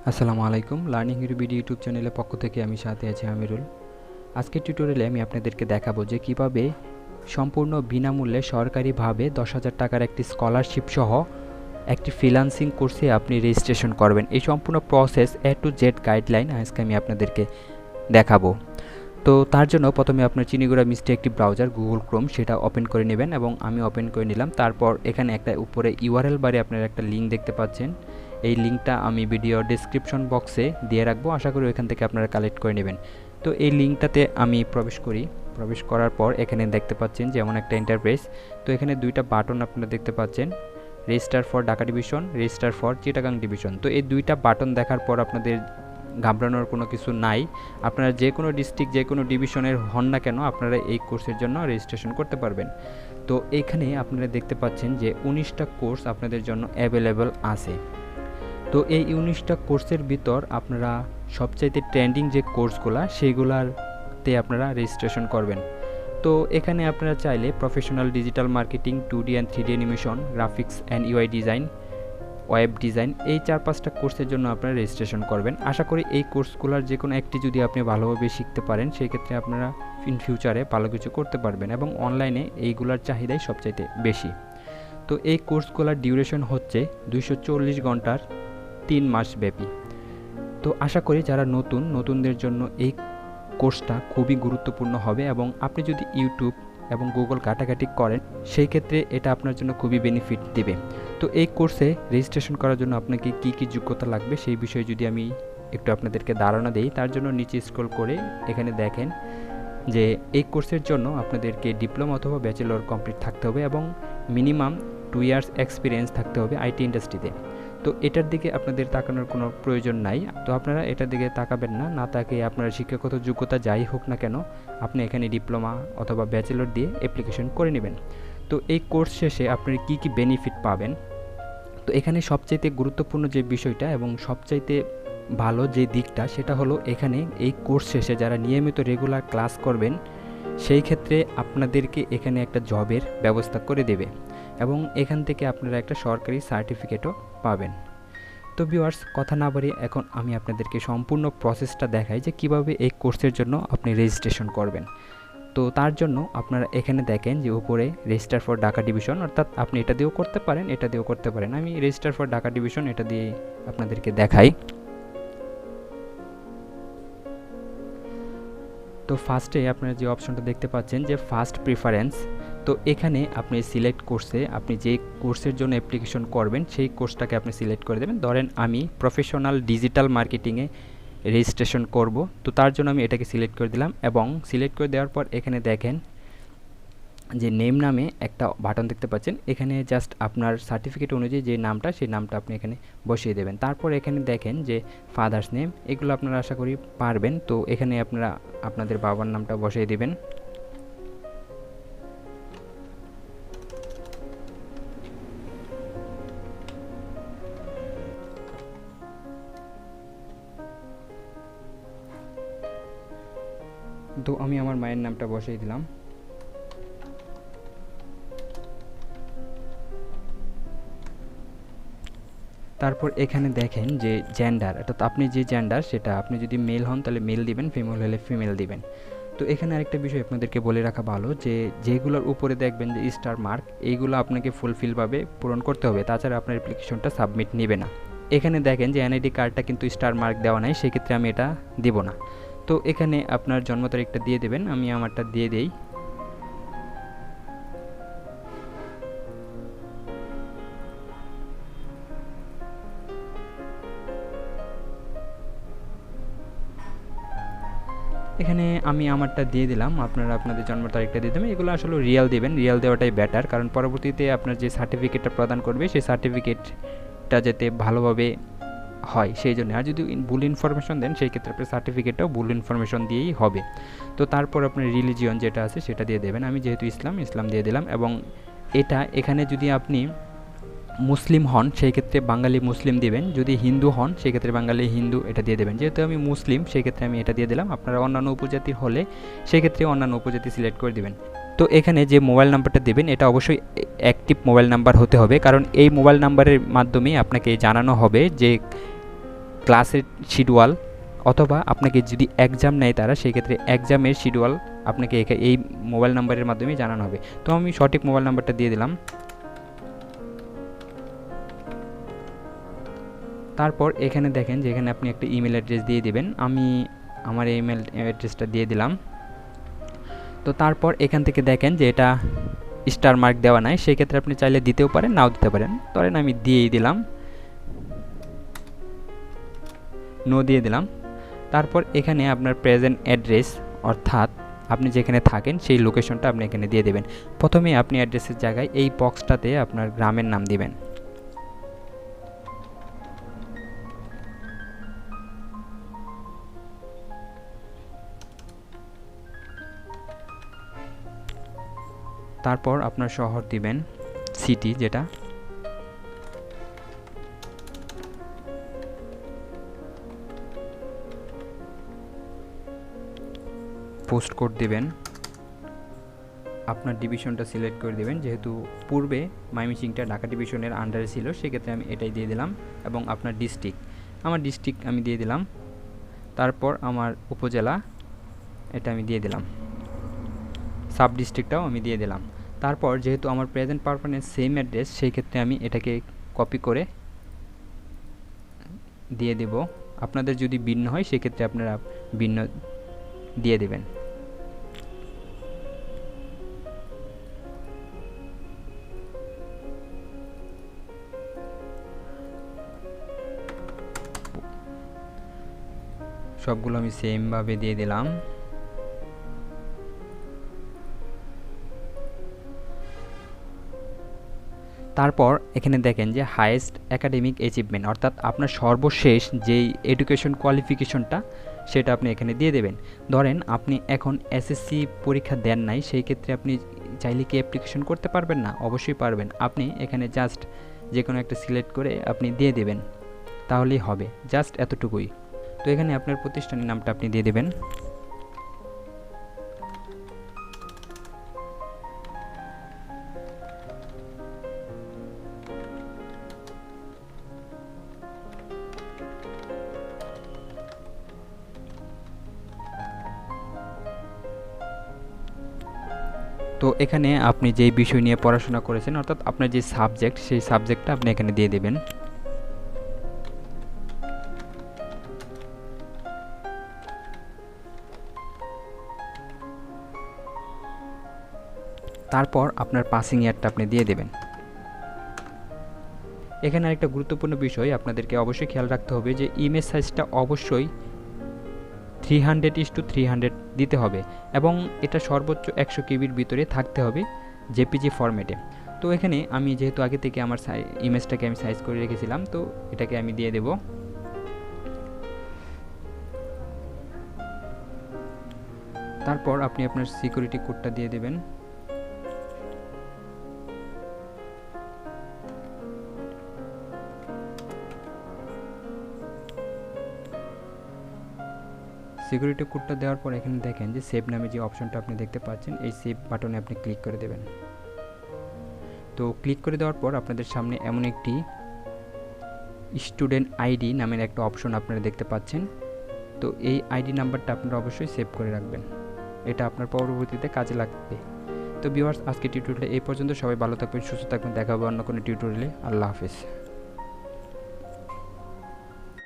আসসালামু আলাইকুম। Learning hero BD YouTube চ্যানেলের পক্ষ থেকে আমি সাথে আছি আমিরুল। আজকের টিউটোরিয়ালে আমি আপনাদেরকে দেখাবো যে কিভাবে সম্পূর্ণ বিনামূল্যে সরকারিভাবে 10,000 টাকার একটি স্কলারশিপ সহ একটি ফ্রিল্যান্সিং কোর্সে আপনি রেজিস্ট্রেশন করবেন। এই সম্পূর্ণ process A to Z guideline আজকে আমি আপনাদেরকে দেখাবো। তো তার জন্য প্রথমে আপনার চিনিগুড়া মিষ্টি একটি ব্রাউজার গুগল ক্রোম সেটা ওপেন করে নেবেন এবং আমি ওপেন করে নিলাম। তারপর এখানে একটা উপরে ইউআরএল বারে আপনারা একটা লিঙ্ক দেখতে পাচ্ছেন। এই লিঙ্কটা আমি ভিডিও ডেসক্রিপশন বক্সে দিয়ে রাখবো, আশা করি ওইখান থেকে আপনারা কালেক্ট করে নেবেন। তো এই লিঙ্কটাতে আমি প্রবেশ করার পর এখানে দেখতে পাচ্ছেন যে এমন একটা ইন্টারফেস। তো এখানে দুইটা বাটন আপনারা দেখতে পাচ্ছেন, register for Dhaka division, register for Chittagong division. তো এই দুইটা বাটন দেখার পর আপনাদের ঘাবড়ানোর কোনো কিছু নাই। আপনারা যে কোনো ডিস্ট্রিক্ট যে কোনো ডিভিশনের হন না কেন আপনারা এই কোর্সের জন্য রেজিস্ট্রেশন করতে পারবেন। তো এখানে আপনারা দেখতে পাচ্ছেন যে 19টা কোর্স আপনাদের জন্য অ্যাভেলেবল আছে। তো এই 19টা কোর্সের ভিতর আপনারা সবচাইতে ট্রেন্ডিং যে কোর্সগুলো সেইগুলাতে আপনারা রেজিস্ট্রেশন করবেন। তো এখানে আপনারা চাইলে professional digital marketing, 2D and 3D animation, graphics and UI design, web design, এই 4-5টা কোর্সের জন্য আপনারা রেজিস্ট্রেশন করবেন। আশা করি এই কোর্সগুলোর যে কোনো একটি যদি আপনি ভালোভাবে শিখতে পারেন সেই ক্ষেত্রে আপনারা ইন ফিউচারে ভালো কিছু করতে পারবেন এবং অনলাইনে এইগুলোর চাহিদাই সবচাইতে বেশি। তো এই কোর্সগুলোর ডিউরেশন হচ্ছে 240 ঘন্টার 3 মাস ব্যাপী। তো আশা করি যারা নতুনদের জন্য এই কোর্সটা খুবই গুরুত্বপূর্ণ হবে এবং আপনি যদি ইউটিউব এবং গুগল ঘাটাঘাটি করেন সেই ক্ষেত্রে এটা আপনার জন্য খুবই বেনিফিট দেবে। তো এই কোর্সে রেজিস্ট্রেশন করার জন্য আপনাকে কি কি যোগ্যতা লাগবে সেই বিষয়ে যদি আমি একটু আপনাদেরকে ধারণা দেই, তার জন্য নিচে স্ক্রল করে এখানে দেখেন যে এই কোর্সের জন্য আপনাদেরকে ডিপ্লোমা অথবা ব্যাচেলর কমপ্লিট থাকতে হবে এবং মিনিমাম 2 ইয়ার্স এক্সপিরিয়েন্স থাকতে হবে আইটি ইন্ডাস্ট্রিতে। তো এটার দিকে আপনাদের তাকানোর কোনো প্রয়োজন নাই। তো আপনারা এটার দিকে তাকাবেন না তাকিয়ে আপনার শিক্ষাগত যোগ্যতা যাই হোক না কেন আপনি এখানে ডিপ্লোমা অথবা ব্যাচেলর দিয়ে অ্যাপ্লিকেশন করে নেবেন। তো এই কোর্স শেষে আপনি কি কি বেনিফিট পাবেন, তো এখানে সবচাইতে গুরুত্বপূর্ণ যে বিষয়টা এবং সবচাইতে ভালো যে দিকটা সেটা হলো এখানে এই কোর্স শেষে যারা নিয়মিত রেগুলার ক্লাস করবেন সেই ক্ষেত্রে আপনাদেরকে এখানে একটা জবের ব্যবস্থা করে দেবে এবং এখান থেকে আপনারা একটা সরকারি সার্টিফিকেটও পাবেন। তো ভিউয়ার্স, কথা না বাড়িয়ে এখন আমি আপনাদেরকে সম্পূর্ণ প্রসেসটা দেখাই যে কিভাবে এই কোর্সের জন্য আপনি রেজিস্ট্রেশন করবেন। তো তার জন্য আপনারা এখানে দেখেন যে উপরে রেজিস্টার ফর ঢাকা ডিভিশন, অর্থাৎ আপনি এটা দিয়েও করতে পারেন এটা দিয়েও করতে পারেন। আমি রেজিস্টার ফর ঢাকা ডিভিশন এটা দিয়ে আপনাদেরকে দেখাই। তো ফার্স্টে আপনারা যে অপশনটা দেখতে পাচ্ছেন যে ফার্স্ট প্রিফারেন্স, তো এখানে আপনি সিলেক্ট কোর্সে আপনি যে কোর্সের জন্য অ্যাপ্লিকেশন করবেন সেই কোর্সটাকে আপনি সিলেক্ট করে দেবেন। ধরেন আমি প্রফেশনাল ডিজিটাল মার্কেটিংয়ে রেজিস্ট্রেশন করব, তো তার জন্য আমি এটাকে সিলেক্ট করে দিলাম এবং সিলেক্ট করে দেওয়ার পর এখানে দেখেন যে নেম নামে একটা বাটন দেখতে পাচ্ছেন। এখানে জাস্ট আপনার সার্টিফিকেট অনুযায়ী যে নামটা সেই নামটা আপনি এখানে বসিয়ে দেবেন। তারপর এখানে দেখেন যে ফাদার্স নেম, এগুলো আপনারা আশা করি পারবেন। তো এখানে আপনারা আপনাদের বাবার নামটা বসিয়ে দিবেন। তো আমি আমার মায়ের নামটা বসিয়ে দিলাম। তারপর এখানে দেখেন যে জেন্ডার, অর্থাৎ আপনি যে জেন্ডার সেটা আপনি যদি মেল হন তাহলে মেল দিবেন, ফিমেল হলে ফিমেল দিবেন। তো এখানে আরেকটা বিষয় আপনাদেরকে বলে রাখা ভালো যে যেগুলোর উপরে দেখবেন যে স্টার মার্ক, এইগুলো আপনাকে ফুলফিলভাবে পূরণ করতে হবে, তাছাড়া আপনার অ্যাপ্লিকেশনটা সাবমিট নেবে না। এখানে দেখেন যে এনআইডি কার্ডটা কিন্তু স্টার মার্ক দেওয়া নাই, সেক্ষেত্রে আমি এটা দেব না। তো এখানে আপনার জন্ম তারিখটা দিয়ে দেবেন, আমি আমারটা দিয়ে দেই। এখানে আমি আমারটা দিয়ে দিলাম, আপনারা আপনাদের জন্ম তারিখটা দিয়ে দেবেন। এগুলো আসলে রিয়েল দেবেন, রিয়েল দেওয়াটাই বেটার, কারণ পরবর্তীতে আপনার যে সার্টিফিকেটটা প্রদান করবে সেই সার্টিফিকেটটা যাতে ভালোভাবে হয় সেই জন্য। আর যদি ভুল ইনফরমেশন দেন সেই ক্ষেত্রে আপনার সার্টিফিকেটটাও ভুল ইনফরমেশন দিয়েই হবে। তো তারপর আপনার রিলিজিয়ন যেটা আছে সেটা দিয়ে দেবেন। আমি যেহেতু ইসলাম দিয়ে দিলাম এবং এটা এখানে যদি আপনি মুসলিম হন সেই ক্ষেত্রে বাঙালি মুসলিম দিবেন, যদি হিন্দু হন সেই ক্ষেত্রে বাঙালি হিন্দু এটা দিয়ে দেবেন। যেহেতু আমি মুসলিম সেই ক্ষেত্রে আমি এটা দিয়ে দিলাম। আপনারা অন্যান্য উপজাতির হলে সেই ক্ষেত্রে অন্যান্য উপজাতি সিলেক্ট করে দিবেন। তো এখানে যে মোবাইল নাম্বারটা দেবেন এটা অবশ্যই অ্যাক্টিভ মোবাইল নাম্বার হতে হবে, কারণ এই মোবাইল নাম্বারের মাধ্যমে আপনাকে জানানো হবে যে ক্লাসের শিডিউল, অথবা আপনাকে যদি এক্সাম নেয় তারা, সেই ক্ষেত্রে এক্সামের শিডিউল আপনাকে এই মোবাইল নাম্বারের মাধ্যমে জানানো হবে। তো আমি সঠিক মোবাইল নাম্বারটা দিয়ে দিলাম। তারপর এখানে দেখেন যে এখানে আপনি একটা ইমেল অ্যাড্রেস দিয়ে দিবেন। আমি আমার ইমেল অ্যাড্রেসটা দিয়ে দিলাম। তো তারপর এখান থেকে দেখেন যে এটা স্টার মার্ক দেওয়া নাই, সেই ক্ষেত্রে আপনি চাইলে দিতেও পারেন, নাও দিতে পারেন। ধরেন আমি দিয়েই দিলাম, নো দিয়ে দিলাম। তারপর এখানে আপনার প্রেজেন্ট অ্যাড্রেস, অর্থাৎ আপনি যেখানে থাকেন সেই লোকেশনটা আপনি এখানে দিয়ে দেবেন। প্রথমে আপনি অ্যাড্রেসের জায়গায় এই বক্সটাতে আপনার গ্রামের নাম দিবেন। তারপর আপনার শহর দিবেন, সিটি যেটা, পোস্ট কোড দিবেন, আপনার ডিভিশনটা সিলেক্ট করে দিবেন। যেহেতু পূর্বে ময়মনসিংহটা ঢাকা ডিভিশনের আন্ডারে ছিল, সেক্ষেত্রে আমি এটাই দিয়ে দিলাম। এবং আপনার ডিস্ট্রিক্ট, আমার ডিস্ট্রিক্ট আমি দিয়ে দিলাম। তারপর আমার উপজেলা, এটা আমি দিয়ে দিলাম। সাব ডিস্ট্রিক্টটাও আমি দিয়ে দিলাম। তারপর যেহেতু আমার প্রেজেন্ট পারমানেন্ট সেম অ্যাড্রেস, সেই ক্ষেত্রে আমি এটাকে কপি করে দিয়ে দেব। আপনাদের যদি ভিন্ন হয় সেক্ষেত্রে আপনারা ভিন্ন দিয়ে দেবেন। সবগুলো আমি সেমভাবে দিয়ে দিলাম। তারপর এখানে দেখেন যে হাইয়েস্ট একাডেমিক অ্যাচিভমেন্ট, অর্থাৎ আপনার সর্বশেষ যেই এডুকেশন কোয়ালিফিকেশনটা সেটা আপনি এখানে দিয়ে দেবেন। ধরেন আপনি এখন এসএসসি পরীক্ষা দেন নাই, সেই ক্ষেত্রে আপনি চাইলে কি অ্যাপ্লিকেশন করতে পারবেন না? অবশ্যই পারবেন। আপনি এখানে জাস্ট যে কোনো একটা সিলেক্ট করে আপনি দিয়ে দেবেন, তাহলেই হবে। জাস্ট এতটুকুই। তো এখানে আপনার প্রতিষ্ঠানের নামটা আপনি দিয়ে দেবেন। তো এখানে আপনি যেই বিষয় নিয়ে পড়াশোনা করেছেন, অর্থাৎ আপনার যে সাবজেক্ট, সেই সাবজেক্টটা আপনি এখানে দিয়ে দেবেন। তারপর আপনার পাসিং ইয়ারটা আপনি দিয়ে দেবেন। এখানে আরেকটা গুরুত্বপূর্ণ বিষয় আপনাদেরকে অবশ্যই খেয়াল রাখতে হবে যে ইমেজ সাইজটা অবশ্যই 300:300 দিতে হবে, এবং এটা সর্বোচ্চ 100 কেবির ভিতরে থাকতে হবে জেপিজি ফরম্যাটে। তো এখানে আমি যেহেতু আগে থেকে আমার ইমেজটাকে আমি সাইজ করে রেখেছিলাম, তো এটাকে আমি দিয়ে দেব। তারপর আপনি আপনার সিকিউরিটি কোডটা দিয়ে দেবেন। সিকিউরিটি কোডটা দেওয়ার পর এখানে দেখেন যে সেভ নামে যে অপশনটা আপনি দেখতে পাচ্ছেন, এই সেভ বাটনে আপনি ক্লিক করে দেবেন। তো ক্লিক করে দেওয়ার পর আপনাদের সামনে এমন একটি স্টুডেন্ট আইডি নামের একটা অপশন আপনারা দেখতে পাচ্ছেন। তো এই আইডি নাম্বারটা আপনারা অবশ্যই সেভ করে রাখবেন, এটা আপনার পরবর্তীতে কাজে লাগবে। তো ভিউয়ার্স, আজকে টিউটোরিয়ালে এই পর্যন্ত। সবাই ভালো থাকবেন, সুস্থ থাকবেন। দেখা হবে অন্য কোনো টিউটোরিয়ালে। আল্লাহ হাফেজ।